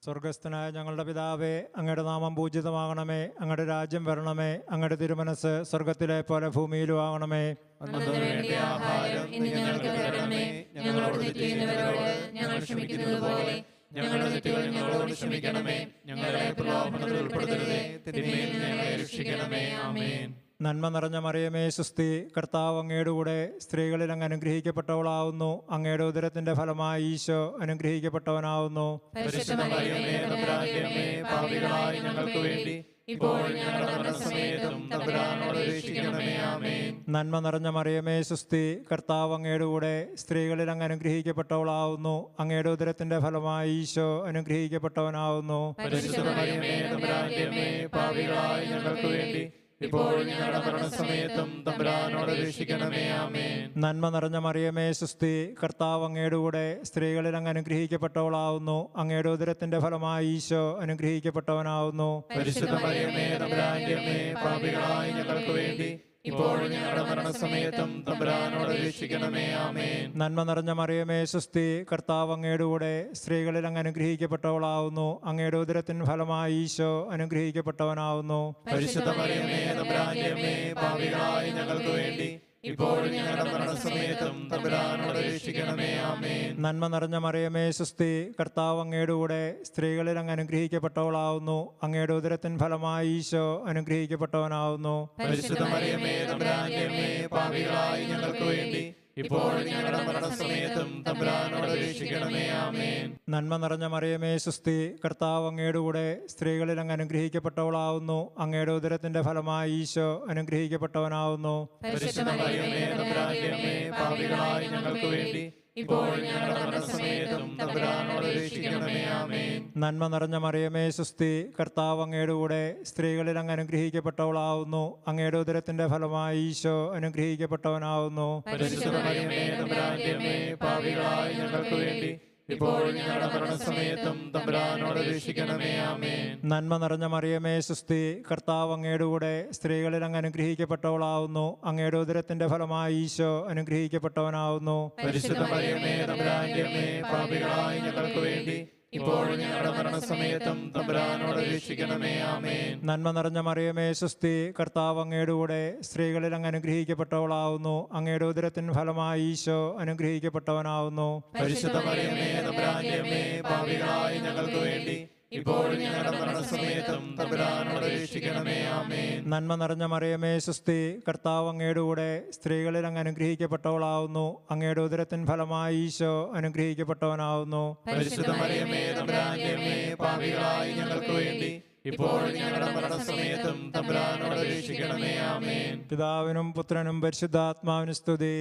സ്വർഗസ്ഥനായ ഞങ്ങളുടെ പിതാവേ, അങ്ങയുടെ നാമം പൂജിതമാകണമേ. അങ്ങയുടെ രാജ്യം വരണമേ. അങ്ങയുടെ തിരുമനസ് സ്വർഗത്തിലെ പോലെ ഭൂമിയിലും ആകണമേ. അന്നു വേണ്ട ആഹാരം ഇന്ന് ഞങ്ങൾക്ക് തരണമേ. ഞങ്ങളോട് തെറ്റ് ചെയ്യുന്നവരോട് ഞങ്ങൾ ക്ഷമിക്കുന്നത് പോലെ ഞങ്ങളുടെ തെറ്റുകൾ ഞങ്ങളോട് ക്ഷമിക്കണമേ. ഞങ്ങളെ പ്രലോഭനത്തിൽ ഉൾപ്പെടുത്തരുതേ, തിന്മയിൽ നിന്ന് ഞങ്ങളെ രക്ഷിക്കണമേ. ആമേൻ. നന്മ നിറഞ്ഞ മറിയമേ സുസ്തി, കർത്താവ് അങ്ങയുടെ കൂടെ സ്ത്രീകളിൽ അങ്ങ് അനുഗ്രഹിക്കപ്പെട്ടവളാവുന്നു. അങ്ങയുടെ ഉദരത്തിന്റെ ഫലമായി ഈശോ അനുഗ്രഹിക്കപ്പെട്ടവനാവുന്നു. പരിശുദ്ധ മറിയമേ, തമ്പുരാന്റെ അമ്മേ, പാപികളായ ഞങ്ങൾക്ക് വേണ്ടി ഇപ്പോഴും ഞങ്ങളുടെ മരണസമയത്തും തമ്പുരാനോട് അപേക്ഷിക്കണമേ. ആമേൻ. നന്മ നിറഞ്ഞ മറിയമേ സുസ്തി, കർത്താവ് അങ്ങയുടെ കൂടെ സ്ത്രീകളിൽ അങ്ങ് അനുഗ്രഹിക്കപ്പെട്ടവളാവുന്നു. അങ്ങയുടെ ഉദരത്തിന്റെ ഫലമായി ഈശോ അനുഗ്രഹിക്കപ്പെട്ടവനാവുന്നു. പരിശുദ്ധ മറിയമേ, തമ്പുരാന്റെ അമ്മേ, പാപികളായ ഞങ്ങൾക്ക് വേണ്ടി ഇപ്പോഴും ഞങ്ങളുടെ മരണസമയത്തും തമ്പുരാനോട് അപേക്ഷിക്കണമേ. ആമേൻ. നന്മ നിറഞ്ഞ മറിയമേ സുസ്തി, കർത്താവ് അങ്ങയുടെ കൂടെ സ്ത്രീകളിൽ അങ്ങ് അനുഗ്രഹിക്കപ്പെട്ടവളാവുന്നു. അങ്ങയുടെ ഉദരത്തിന്റെ ഫലമായി ഈശോ അനുഗ്രഹിക്കപ്പെട്ടവനാവുന്നു. പരിശുദ്ധ മറിയമേ, തമ്പുരാന്റെ അമ്മേ, പാപികളായ ഞങ്ങൾക്ക് വേണ്ടി ഇപ്പോഴും ഞങ്ങളുടെ മരണസമയത്തും തമ്പുരാനോട് അപേക്ഷിക്കണമേ. ആമേൻ. നന്മ നിറഞ്ഞ മറിയമേ സുസ്തി, കർത്താവ് അങ്ങയുടെ കൂടെ സ്ത്രീകളിൽ അങ്ങ് അനുഗ്രഹിക്കപ്പെട്ടവളാവുന്നു. അങ്ങയുടെ ഉദരത്തിന് ഫലമായി ഈശോ അനുഗ്രഹിക്കപ്പെട്ടവനാവുന്നു. പരിശുദ്ധ മറിയമേ, തമ്പുരാന്റെ അമ്മേ, പാപികളായ ഞങ്ങൾക്ക് വേണ്ടി ഇപ്പോഴും ഞങ്ങളുടെ മരണസമയത്തും തമ്പുരാനോട് അപേക്ഷിക്കണമേ. ആമേൻ. നന്മ നിറഞ്ഞ മറിയമേ സുസ്തി, കർത്താവ് അങ്ങയുടെ കൂടെ സ്ത്രീകളിൽ അങ്ങ് അനുഗ്രഹിക്കപ്പെട്ടവളാവുന്നു. അങ്ങയുടെ ഉദരത്തിന് ഫലമായി ഈശോ അനുഗ്രഹിക്കപ്പെട്ടവനാവുന്നു. പരിശുദ്ധ മറിയമേ, തമ്പുരാന്റെ അമ്മേ, പാപികളായ ഞങ്ങൾക്ക് വേണ്ടി ഇപ്പോഴും ഞങ്ങളുടെ മരണസമയത്തും തമ്പുരാനോട് അപേക്ഷിക്കണമേ. ആമേൻ. നന്മ നിറഞ്ഞ മറിയമേ സുസ്തി, കർത്താവ് അങ്ങയുടെ കൂടെ സ്ത്രീകളിൽ അങ്ങ് അനുഗ്രഹിക്കപ്പെട്ടവളാവുന്നു. അങ്ങയുടെ ഉദരത്തിന്റെ ഫലമായി ഈശോ അനുഗ്രഹിക്കപ്പെട്ടവനാവുന്നു. പരിശുദ്ധ മറിയമേ, തമ്പുരാന്റെ അമ്മേ, പാപികളായ ഞങ്ങൾക്ക് വേണ്ടി ഇപ്പോഴും ഞങ്ങളുടെ മരണസമയത്തും തമ്പുരാനോട് അപേക്ഷിക്കണമേ. ആമേൻ. നന്മ നിറഞ്ഞ മറിയമേ സുസ്തി, കർത്താവ് അങ്ങയുടെ കൂടെ സ്ത്രീകളിൽ അങ്ങ് അനുഗ്രഹിക്കപ്പെട്ടവളാവുന്നു. അങ്ങയുടെ ഉദരത്തിന്റെ ഫലമായി ഈശോ അനുഗ്രഹിക്കപ്പെട്ടവനാവുന്നു. പരിശുദ്ധ മറിയമേ, തമ്പുരാന്റെ അമ്മേ, പാപികളായ ഞങ്ങൾക്ക് വേണ്ടി ഇപ്പോഴും ഞങ്ങളുടെ മരണസമയത്തും തമ്പുരാനോട് അപേക്ഷിക്കണമേ. ആമേൻ. നന്മ നിറഞ്ഞ മറിയമേ സുസ്തി, കർത്താവ് അങ്ങയുടെ കൂടെ സ്ത്രീകളിൽ അങ്ങ് അനുഗ്രഹിക്കപ്പെട്ടവളാവുന്നു. അങ്ങയുടെ ഉദരത്തിന്റെ ഫലമായി ഈശോ അനുഗ്രഹിക്കപ്പെട്ടവനാവുന്നു. പരിശുദ്ധ മറിയമേ, തമ്പുരാന്റെ അമ്മേ, പാപികളായ ഞങ്ങൾക്ക് വേണ്ടി ഇപ്പോഴും ഞങ്ങളുടെ മരണസമയത്തും തമ്പുരാനോട് അപേക്ഷിക്കണമേ. ആമേൻ. നന്മ നിറഞ്ഞ മറിയമേ സുസ്തി, കർത്താവ് അങ്ങയുടെ കൂടെ സ്ത്രീകളിൽ അങ്ങ് അനുഗ്രഹിക്കപ്പെട്ടവളാവുന്നു. അങ്ങയുടെ ഉദരത്തിന് ഫലമായി ഈശോ അനുഗ്രഹിക്കപ്പെട്ടവനാവുന്നു. പരിശുദ്ധ മറിയമേ, തമ്പുരാന്റെ അമ്മേ, പാപികളായ ഞങ്ങൾക്ക് വേണ്ടി ഇപ്പോഴും ഞങ്ങളുടെ മരണസമയത്തും തമ്പുരാനോട് അപേക്ഷിക്കണമേ. ആമേൻ. നന്മ നിറഞ്ഞ മറിയമേ സുസ്തി, കർത്താവ് അങ്ങയുടെ കൂടെ സ്ത്രീകളിൽ അങ്ങ് അനുഗ്രഹിക്കപ്പെട്ടവളാവുന്നു. അങ്ങയുടെ ഉദരത്തിന് ഫലമായി ഈശോ അനുഗ്രഹിക്കപ്പെട്ടവനാവുന്നു. പരിശുദ്ധ മറിയമേ, തമ്പുരാന്റെ അമ്മേ, പാപികളായ ഞങ്ങൾക്ക് വേണ്ടി ഇപ്പോഴും ഞങ്ങളുടെ മരണസമയത്തും തമ്പുരാനോട് അപേക്ഷിക്കണമേ. ആമേൻ. പിതാവിനും പുത്രനും പരിശുദ്ധാത്മാവിനും സ്തുതി.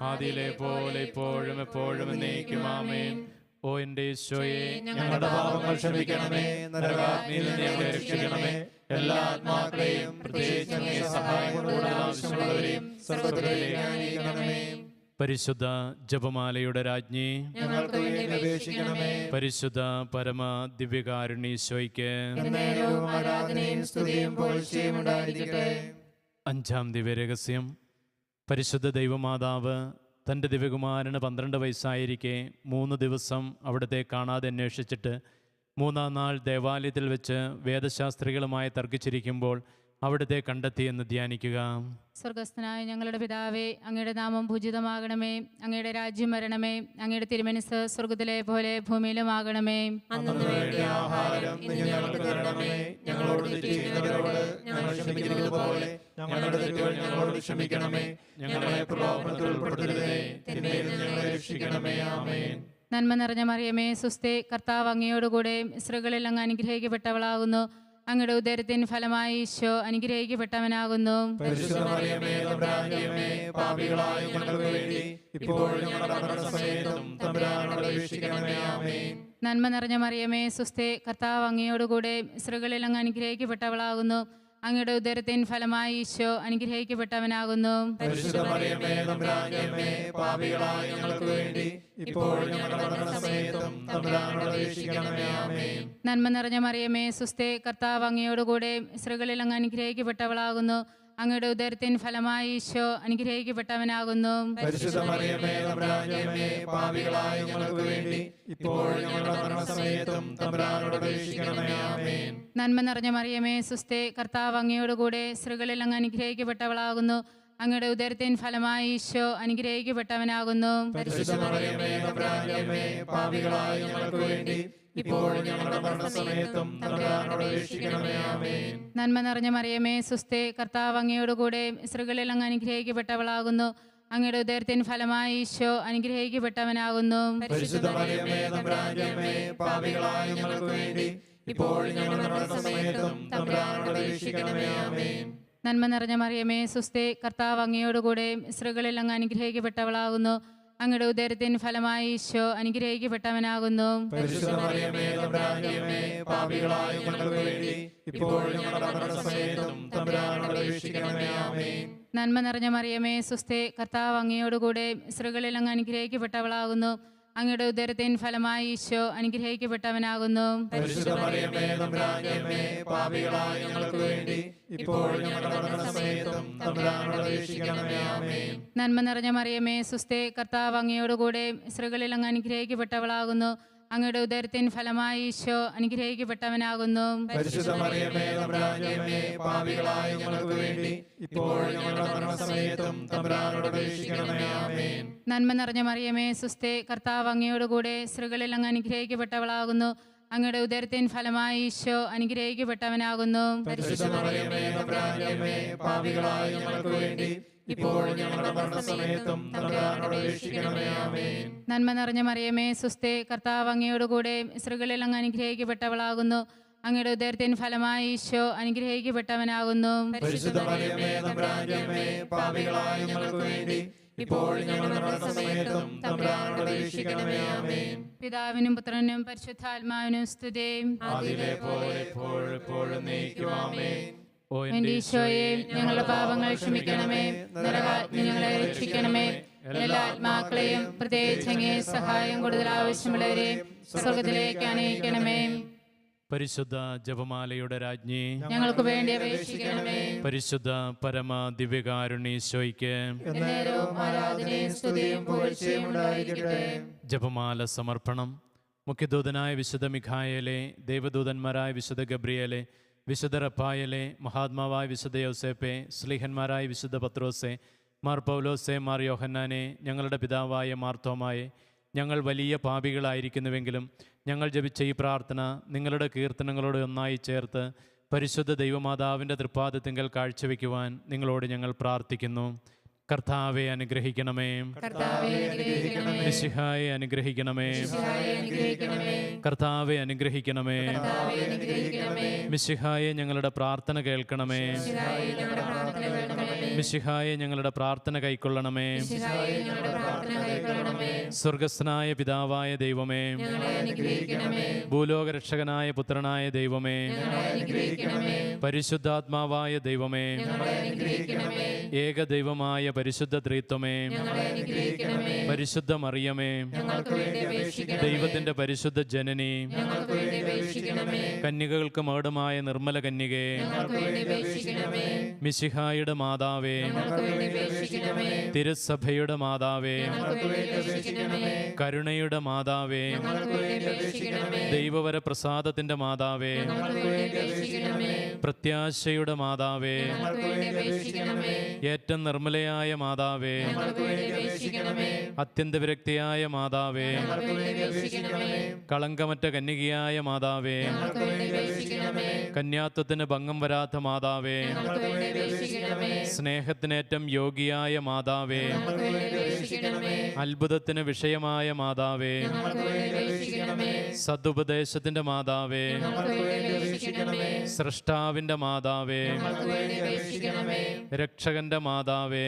ആദിയിലെ പോലെ ഇപ്പോഴും എപ്പോഴും എന്നേക്കും. ആമേൻ. ഓ എന്റെ ഈശോയെ, ഞങ്ങളുടെ പാപങ്ങൾ ക്ഷമിക്കണമേ, നരകാഗ്നിയിൽ നിന്ന് ഞങ്ങളെ രക്ഷിക്കണമേ. എല്ലാ ആത്മാക്കളെയും പ്രത്യേകിച്ച് അങ്ങേ സഹായം കൂടുതൽ ആവശ്യമുള്ളവരെയും സ്വർഗ്ഗത്തിലേക്ക് ആനയിക്കണമേ. പരിശുദ്ധ ജപമാലയുടെ രാജ്ഞി, ഞങ്ങൾക്ക് വേണ്ടി അപേക്ഷിക്കണമേ. പരിശുദ്ധ പരമ ദിവ്യകാരുണ്യീശോയ്ക്ക് എന്നേരവും ആരാധനയും സ്തുതിയും പുകഴ്ചയും ഉണ്ടായിരിക്കട്ടെ. അഞ്ചാം ദിവ്യരഹസ്യം. പരിശുദ്ധ ദൈവമാതാവ് തൻ്റെ ദിവ്യകുമാരന് 12 വയസ്സായിരിക്കെ 3 ദിവസം അവിടുത്തെ കാണാതെ അന്വേഷിച്ചിട്ട് 3-ാം നാൾ ദേവാലയത്തിൽ വെച്ച് വേദശാസ്ത്രികളുമായി തർക്കിച്ചിരിക്കുമ്പോൾ അവിടുത്തെ കണ്ടെത്തിയെന്ന് ധ്യാനിക്കുക. സ്വർഗസ്ഥനായ ഞങ്ങളുടെ പിതാവേ, അങ്ങയുടെ നാമം പൂജിതമാകണമേ. അങ്ങയുടെ രാജ്യം വരണമേ. അങ്ങയുടെ തിരുമനസ്സ് സ്വർഗത്തിലെ പോലെ ഭൂമിയിലുമാകണമേ. അന്നു വേണ്ട ആഹാരം ഇന്ന് ഞങ്ങൾക്ക് തരണമേ. ഞങ്ങളോട് തെറ്റ് ചെയ്യുന്നവരോട് ഞങ്ങൾ ക്ഷമിക്കുന്നത് പോലെ ഞങ്ങളുടെ തെറ്റുകൾ ഞങ്ങളോട് ക്ഷമിക്കണമേ. ഞങ്ങളെ പ്രലോഭനത്തിൽ ഉൾപ്പെടുത്തരുതേ, തിന്മയിൽ നിന്ന് ഞങ്ങളെ രക്ഷിക്കണമേ. ആമേൻ. നന്മ നിറഞ്ഞ മറിയമേ സുസ്തേ, കർത്താവ് അങ്ങയോടുകൂടെ സ്ത്രീകളിൽ അങ്ങ് അനുഗ്രഹിക്കപ്പെട്ടവളാകുന്നു. അങ്ങയുടെ ഉദരത്തിൻ ഫലമായി ഈശോ അനുഗ്രഹിക്കപ്പെട്ടവനാകുന്നു. പരിശുദ്ധ മറിയമേ, തമ്പുരാന്റെ അമ്മേ, പാപികളായ ഞങ്ങൾക്ക് വേണ്ടി ഇപ്പോഴും ഞങ്ങളുടെ മരണസമയത്തും തമ്പുരാനോട് അപേക്ഷിക്കണമേ. ആമേൻ. നന്മ നിറഞ്ഞ മറിയമേ സുസ്തേ, കർത്താവ് അങ്ങയോടുകൂടെ സ്ത്രീകളിൽ അങ്ങ് അനുഗ്രഹിക്കപ്പെട്ടവളാകുന്നു. അങ്ങയുടെ ഉദരത്തിൻ ഫലമായി ഈശോ അനുഗ്രഹിക്കപ്പെട്ടവനാകുന്നു. പരിശുദ്ധ മറിയമേ, തമ്പുരാന്റെ അമ്മേ, പാപികളായ ഞങ്ങൾക്ക് വേണ്ടി ഇപ്പോഴും ഞങ്ങളുടെ മരണസമയത്തും തമ്പുരാനോട് അപേക്ഷിക്കണമേ. ആമേൻ. നന്മ നിറഞ്ഞ മറിയമേ സുസ്തേ, കർത്താവ് അങ്ങയോടുകൂടെ സ്ത്രീകളിൽ അങ്ങ് അനുഗ്രഹിക്കപ്പെട്ടവളാകുന്നു. അങ്ങയുടെ ഉദരത്തിൻ ഫലമായി ഈശോ അനുഗ്രഹിക്കപ്പെട്ടവനാകുന്നു. പരിശുദ്ധ മറിയമേ, തമ്പുരാന്റെ അമ്മേ, പാപികളായ ഞങ്ങൾക്ക് വേണ്ടി ഇപ്പോഴും ഞങ്ങളുടെ മരണസമയത്തും തമ്പുരാനോട് അപേക്ഷിക്കണമേ. ആമേൻ. നന്മ നിറഞ്ഞ മറിയമേ സുസ്തേ, കർത്താവ് അങ്ങയോടുകൂടെ സ്ത്രീകളിൽ അങ്ങ് അനുഗ്രഹിക്കപ്പെട്ടവളാകുന്നു. അങ്ങയുടെ ഉദരത്തിൻ ഫലമായി ഈശോ അനുഗ്രഹിക്കപ്പെട്ടവനാകുന്നു. പരിശുദ്ധ മറിയമേ തമ്പുരാന്റെ അമ്മേ, പാപികളായ ഞങ്ങൾക്ക് വേണ്ടി ഇപ്പോഴും ഞങ്ങളുടെ മരണസമയത്തും തമ്പുരാനോട് അപേക്ഷിക്കണമേ. ആമേൻ. നന്മ നിറഞ്ഞ മറിയമേ സുസ്ഥേ, കർത്താവ് അങ്ങയോടുകൂടെ സ്ത്രീകളിൽ അങ്ങ് അനുഗ്രഹിക്കപ്പെട്ടവളാകുന്നു. അങ്ങയുടെ ഉദരത്തിൻ ഫലമായി ഈശോ അനുഗ്രഹിക്കപ്പെട്ടവനാകുന്നു. പരിശുദ്ധ മറിയമേ തമ്പുരാന്റെ അമ്മേ, പാപികളായ ഞങ്ങൾക്ക് വേണ്ടി ഇപ്പോഴും ഞങ്ങളുടെ മരണസമയത്തും തമ്പുരാനോട് അപേക്ഷിക്കണമേ. ആമേൻ. നന്മ നിറഞ്ഞ മറിയമേ സുസ്ഥേ, കർത്താവ് അങ്ങയോടുകൂടെ സ്ത്രീകളിൽ അങ്ങ് അനുഗ്രഹിക്കപ്പെട്ടവളാകുന്നു. അങ്ങയുടെ ഉദരത്തിൻ ഫലമായി ഈശോ അനുഗ്രഹിക്കപ്പെട്ടവനാകുന്നു. പരിശുദ്ധ മറിയമേ തമ്പുരാന്റെ അമ്മേ, പാപികളായ ഞങ്ങൾക്ക് വേണ്ടി ഇപ്പോഴും ഞങ്ങളുടെ മരണസമയത്തും തമ്പുരാനോട് അപേക്ഷിക്കണമേ. ആമേൻ. നന്മ നിറഞ്ഞ മറിയമേ സുസ്ഥേ, കർത്താവ് അങ്ങയോടുകൂടെ സ്ത്രീകളിൽ അങ്ങ് അനുഗ്രഹിക്കപ്പെട്ടവളാകുന്നു. അങ്ങയുടെ ഉദരത്തിൻ ഫലമായി ഈശോ അനുഗ്രഹിക്കപ്പെട്ടവനാകുന്നു. പരിശുദ്ധ മറിയമേ തമ്പുരാന്റെ അമ്മേ, പാപികളായ ഞങ്ങൾക്ക് വേണ്ടി ഇപ്പോഴും ഞങ്ങളുടെ മരണസമയത്തും തമ്പുരാനോട് അപേക്ഷിക്കണമേ. ആമേൻ. നന്മ നിറഞ്ഞ മറിയമേ സുസ്ഥേ, കർത്താവ് അങ്ങയോടുകൂടെ സ്ത്രീകളിൽ അങ്ങ് അനുഗ്രഹിക്കപ്പെട്ടവളാകുന്നു. അങ്ങയുടെ ഉദരത്തിൻ ഫലമായി ഈശോ അനുഗ്രഹിക്കപ്പെട്ടവനാകുന്നു. പരിശുദ്ധ മറിയമേ തമ്പുരാന്റെ അമ്മേ, പാപികളായ ഞങ്ങൾക്ക് വേണ്ടി ഇപ്പോഴും ഞങ്ങളുടെ മരണസമയത്തും തമ്പുരാനോട് അപേക്ഷിക്കണമേ. ആമേൻ. നന്മ നിറഞ്ഞ മറിയമേ സുസ്ഥേ, കർത്താവ് അങ്ങയോടുകൂടെ സ്ത്രീകളിൽ അങ്ങ് അനുഗ്രഹിക്കപ്പെട്ടവളാകുന്നു. അങ്ങയുടെ ഉദരത്തിൻ ഫലമായി ഈശോ അനുഗ്രഹിക്കപ്പെട്ടവനാകുന്നു. പരിശുദ്ധ മറിയമേ തമ്പുരാന്റെ അമ്മേ, പാപികളായ ഞങ്ങൾക്ക് വേണ്ടി ഇപ്പോഴും ഞങ്ങളുടെ മരണസമയത്തും തമ്പുരാനോട് അപേക്ഷിക്കണമേ. ആമേൻ. നന്മ നിറഞ്ഞ മറിയമേ സുസ്ഥേ, കർത്താവ് അങ്ങയോടുകൂടെ സ്ത്രീകളിൽ അങ്ങ് അനുഗ്രഹിക്കപ്പെട്ടവളാകുന്നു. അങ്ങയുടെ ഉദരത്തിൻ ഫലമായി ഈശോ അനുഗ്രഹിക്കപ്പെട്ടവനാകുന്നു. പരിശുദ്ധ മറിയമേ തമ്പുരാന്റെ അമ്മേ, പാപികളായ ഞങ്ങൾക്ക് വേണ്ടി ഇപ്പോഴും ഞങ്ങളുടെ മരണസമയത്തും തമ്പുരാനോട് അപേക്ഷിക്കണമേ. ആമേൻ. പിതാവിനും പുത്രനും പരിശുദ്ധാത്മാവിനും സ്തുതി. ആദിയിലെ പോലെ എപ്പോഴും എപ്പോഴും എന്നേക്കും. ആമേൻ. ഓ എന്റെ ഈശോയെ, ഞങ്ങളുടെ പാപങ്ങൾ ക്ഷമിക്കണമേ. നരകാഗ്നി ഞങ്ങളെ രക്ഷിക്കണമേ. എല്ലാ ആത്മാക്കളെയും പ്രത്യേകിച്ച് അങ്ങേ സഹായം കൂടുതൽ ആവശ്യമുള്ളവരെ സ്വർഗത്തിലേക്ക് അനയിക്കണമേ. പരിശുദ്ധ ജപമാലയുടെ രാജ്ഞി, ഞങ്ങൾക്ക് വേണ്ടി അപേക്ഷിക്കണമേ. പരിശുദ്ധ പരമ ദിവ്യകാരുണ്യേശോയ്ക്ക് എന്നേരവും ആരാധനയും സ്തുതിയും പുകഴ്ചയും ഉണ്ടായിരിക്കട്ടെ. ജപമാല സമർപ്പണം. മുഖ്യദൂതനായ വിശുദ്ധ മിഖായേലെ, ദേവദൂതന്മാരായ വിശുദ്ധ ഗബ്രിയേലെ, വിശുദ്ധ റഫായേലെ, മഹാത്മാവായ വിശുദ്ധ യോസേപ്പെ, സ്ലീഹന്മാരായ വിശുദ്ധ പത്രോസെ, മാർ പൗലോസെ, മാർ യോഹന്നാനെ, ഞങ്ങളുടെ പിതാവായ മാർത്തോമായെ, ഞങ്ങൾ വലിയ പാപികളായിരിക്കുന്നുവെങ്കിലും ഞങ്ങൾ ജപിച്ച ഈ പ്രാർത്ഥന നിങ്ങളുടെ കീർത്തനങ്ങളോട് ഒന്നായി ചേർത്ത് പരിശുദ്ധ ദൈവമാതാവിൻ്റെ തൃപ്പാദത്തിങ്കൽ കാഴ്ചവെക്കുവാൻ നിങ്ങളോട് ഞങ്ങൾ പ്രാർത്ഥിക്കുന്നു. കർത്താവെ അനുഗ്രഹിക്കണമേ. മിശിഹായെ അനുഗ്രഹിക്കണമേ. കർത്താവെ അനുഗ്രഹിക്കണമേ. മിശിഹായെ ഞങ്ങളുടെ പ്രാർത്ഥന കേൾക്കണമേ. മിശിഹായെ ഞങ്ങളുടെ പ്രാർത്ഥന കൈക്കൊള്ളണമേ. സ്വർഗസ്ഥനായ പിതാവായ ദൈവമേ, ഭൂലോകരക്ഷകനായ പുത്രനായ ദൈവമേ, പരിശുദ്ധാത്മാവായ ദൈവമേ, ഏകദൈവമായ പരിശുദ്ധ ത്രിത്വമേ, പരിശുദ്ധ മറിയമേ, ദൈവത്തിന്റെ പരിശുദ്ധ ജനനി, കന്യകകൾക്ക് മകുടമായ നിർമ്മല കന്യകേ, മിശിഹായുടെ മാതാവേ, തിരുസഭയുടെ മാതാവേ, കരുണയുടെ മാതാവേ, ദൈവവര പ്രസാദത്തിന്റെ മാതാവേ, പ്രത്യാശയുടെ മാതാവേ, ഏറ്റവും നിർമ്മലയായ മാതാവേ, അത്യന്ത വിരക്തിയായ മാതാവേ, കളങ്കമറ്റ കന്യകയായ മാതാവേ, കന്യാത്വത്തിന് ഭംഗം വരാത്ത മാതാവേ, സ്നേഹത്തിനേറ്റം യോഗിയായ മാതാവേ, അത്ഭുതത്തിന് വിഷയമായ മാതാവേ, സതുപദേശത്തിന്റെ മാതാവേ, സ്രഷ്ടാവിന്റെ മാതാവേ, രക്ഷകന്റെ മാതാവേ,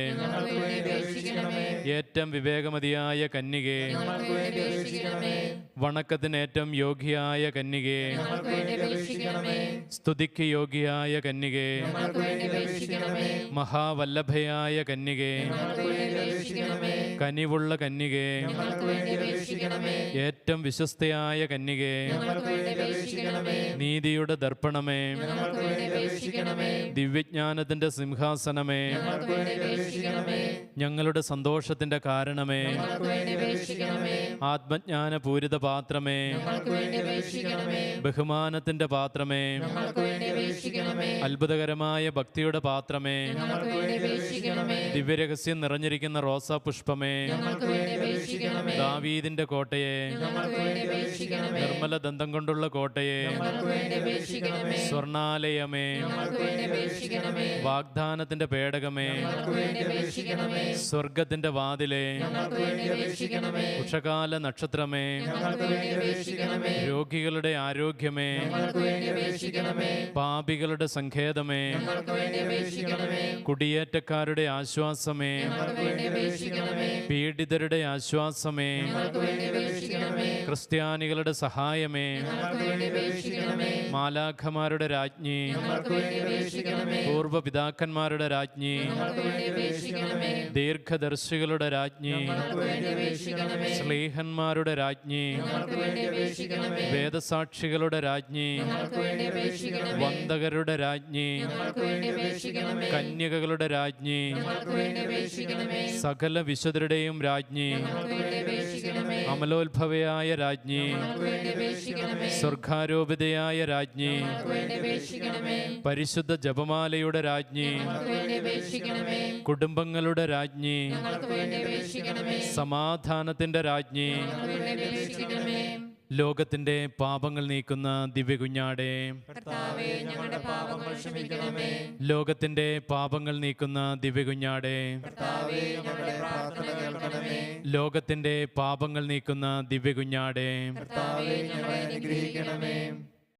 ഏറ്റവും വിവേകമതിയായ കന്യകേ, വണക്കത്തിനേറ്റം യോഗ്യയായ കന്യകേ, സ്തുതിക്ക് യോഗ്യയായ കന്യകേ, മഹാവല്ലഭയായ കന്യകേ, കനിവുള്ള കന്യകേ, ഏറ്റവും വിശ്വസ്തയായ കന്യകേ, നീതിയുടെ ദർപ്പണമേ, ദിവ്യജ്ഞാനത്തിന്റെ സിംഹാസനമേ, ഞങ്ങളുടെ സന്തോഷത്തിന്റെ കാരണമേ, ആത്മജ്ഞാനപൂരിത പാത്രമേ, ബഹുമാനത്തിന്റെ പാത്രമേ, അത്ഭുതകരമായ ഭക്തിയുടെ പാത്രമേ, ഞങ്ങൾക്ക് വേണ്ടി അപേക്ഷിക്കണമേ. ദിവ്യരഹസ്യം നിറഞ്ഞിരിക്കുന്ന റോസാ പുഷ്പമേ, ഞങ്ങൾക്ക് വേണ്ടി അപേക്ഷിക്കണമേ. ദാവീദിന്റെ കോട്ടയെ, ഞങ്ങൾക്ക് വേണ്ടി അപേക്ഷിക്കണമേ. നിർമ്മല ദന്തം കൊണ്ടുള്ള കോട്ടയെ, ഞങ്ങൾക്ക് വേണ്ടി അപേക്ഷിക്കണമേ. സ്വർണാലയമേ, ഞങ്ങൾക്ക് വേണ്ടി അപേക്ഷിക്കണമേ. വാഗ്ദാനത്തിന്റെ പേടകമേ, ഞങ്ങൾക്ക് വേണ്ടി അപേക്ഷിക്കണമേ. സ്വർഗത്തിന്റെ വാതിലെ, ഞങ്ങൾക്ക് വേണ്ടി അപേക്ഷിക്കണമേ. ഉഷകാല നക്ഷത്രമേ, ഞങ്ങൾക്ക് വേണ്ടി അപേക്ഷിക്കണമേ. രോഗികളുടെ ആരോഗ്യമേ, ഞങ്ങൾക്ക് വേണ്ടി അപേക്ഷിക്കണമേ. പാപികളുടെ സങ്കേതമേ, ഞങ്ങൾക്ക് വേണ്ടി അപേക്ഷിക്കണമേ. കുടിയേറ്റക്കാരുടെ ആശ്വാസമേ, ഞങ്ങൾക്ക് വേണ്ടി അപേക്ഷിക്കണമേ. പീഡിതരുടെ ആശ്വാസമേ, ഞങ്ങൾക്ക് വേണ്ടി അപേക്ഷിക്കണമേ. ക്രിസ്ത്യാനികളുടെ സഹായമേ, ഞങ്ങൾക്ക് വേണ്ടി അപേക്ഷിക്കണമേ. മാലാഖമാരുടെ രാജ്ഞി, ഞങ്ങൾക്ക് വേണ്ടി അപേക്ഷിക്കണമേ. പൂർവ്വപിതാക്കന്മാരുടെ രാജ്ഞി, ഞങ്ങൾക്ക് വേണ്ടി അപേക്ഷിക്കണമേ. ദീർഘദർശികളുടെ രാജ്ഞി, ഞങ്ങൾക്ക് വേണ്ടി അപേക്ഷിക്കണമേ. സ്ലീഹന്മാരുടെ രാജ്ഞി, ഞങ്ങൾക്ക് വേണ്ടി അപേക്ഷിക്കണമേ. വേദസാക്ഷികളുടെ രാജ്ഞി, ഞങ്ങൾക്ക് വേണ്ടി അപേക്ഷിക്കണമേ. വന്ദകരുടെ രാജ്ഞി, ഞങ്ങൾക്ക് വേണ്ടി അപേക്ഷിക്കണമേ. കന്യകകളുടെ രാജ്ഞി, ഞങ്ങൾക്ക് വേണ്ടി അപേക്ഷിക്കണമേ. സകല വിശുദ്ധരുടെയും രാജ്ഞി, ഞങ്ങൾക്ക് വേണ്ടി അപേക്ഷിക്കണമേ. അമലോത്ഭവയായ രാജ്ഞി, ഞങ്ങൾക്ക് വേണ്ടി അപേക്ഷിക്കണമേ. സ്വർഗാരോപിതയായ രാജ്ഞി, ഞങ്ങൾക്ക് വേണ്ടി അപേക്ഷിക്കണമേ. പരിശുദ്ധ ജപമാലയുടെ രാജ്ഞി, ഞങ്ങൾക്ക് വേണ്ടി അപേക്ഷിക്കണമേ. കുടുംബങ്ങളുടെ രാജ്ഞി, ഞങ്ങൾക്ക് വേണ്ടി അപേക്ഷിക്കണമേ. സമാധാനത്തിന്റെ രാജ്ഞി, ഞങ്ങൾക്ക് വേണ്ടി അപേക്ഷിക്കണമേ. ലോകത്തിന്റെ പാപങ്ങൾ നീക്കുന്ന ദിവ്യകുഞ്ഞാടേ, കർത്താവേ, ഞങ്ങളുടെ പാപങ്ങൾ ക്ഷമിക്കണമേ. ലോകത്തിന്റെ പാപങ്ങൾ നീക്കുന്ന ദിവ്യകുഞ്ഞാടേ, കർത്താവേ, ഞങ്ങളുടെ പ്രാർത്ഥന കേൾക്കണമേ. ലോകത്തിന്റെ പാപങ്ങൾ നീക്കുന്ന ദിവ്യകുഞ്ഞാടേ, കർത്താവേ, ഞങ്ങളെ അനുഗ്രഹിക്കണമേ.